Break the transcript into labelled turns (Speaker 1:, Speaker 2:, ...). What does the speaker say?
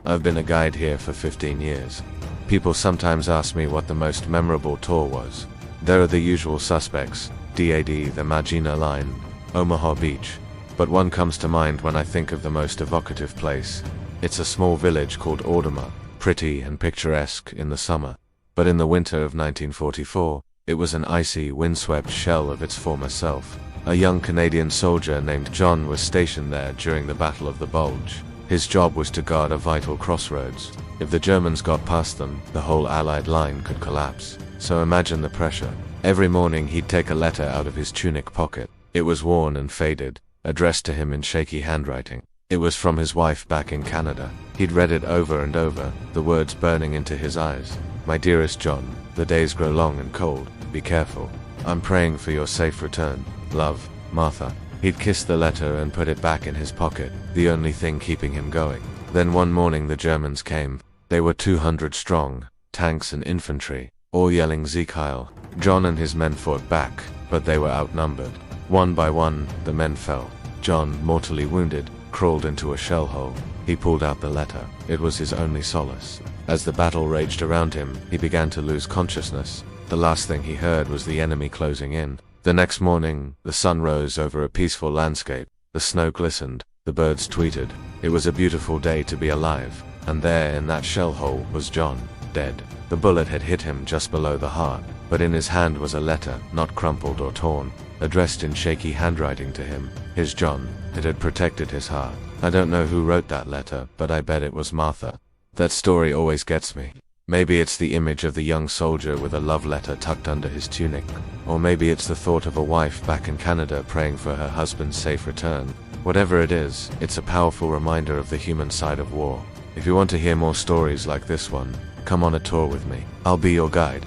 Speaker 1: I've been a guide here for 15 years. People sometimes ask me what the most memorable tour was. There are the usual suspects, DAD, the Maginot Line, Omaha Beach. But one comes to mind when I think of the most evocative place. It's a small village called Ordemer, pretty and picturesque in the summer. But in the winter of 1944, it was an icy, windswept shell of its former self. A young Canadian soldier named John was stationed there during the Battle of the Bulge. His job was to guard a vital crossroads. If the Germans got past them, the whole Allied line could collapse. So imagine the pressure. Every morning he'd take a letter out of his tunic pocket. It was worn and faded, addressed to him in shaky handwriting. It was from his wife back in Canada. He'd read it over and over, the words burning into his eyes. "My dearest John, the days grow long and cold. Be careful. I'm praying for your safe return. Love, Martha." He'd kissed the letter and put it back in his pocket, the only thing keeping him going. Then one morning the Germans came. They were 200 strong, tanks and infantry, all yelling Sieg Heil. John and his men fought back, but they were outnumbered. One by one, the men fell. John, mortally wounded, crawled into a shell hole. He pulled out the letter. It was his only solace. As the battle raged around him, he began to lose consciousness. The last thing he heard was the enemy closing in. The next morning, the sun rose over a peaceful landscape. The snow glistened. The birds tweeted. It was a beautiful day to be alive. And there, in that shell hole, was John, dead. The bullet had hit him just below the heart, but in his hand was a letter, not crumpled or torn, addressed in shaky handwriting to him. His John. It had protected his heart. I don't know who wrote that letter, but I bet it was Martha. That story always gets me. Maybe it's the image of the young soldier with a love letter tucked under his tunic. Or maybe it's the thought of a wife back in Canada praying for her husband's safe return. Whatever it is, it's a powerful reminder of the human side of war. If you want to hear more stories like this one, come on a tour with me. I'll be your guide.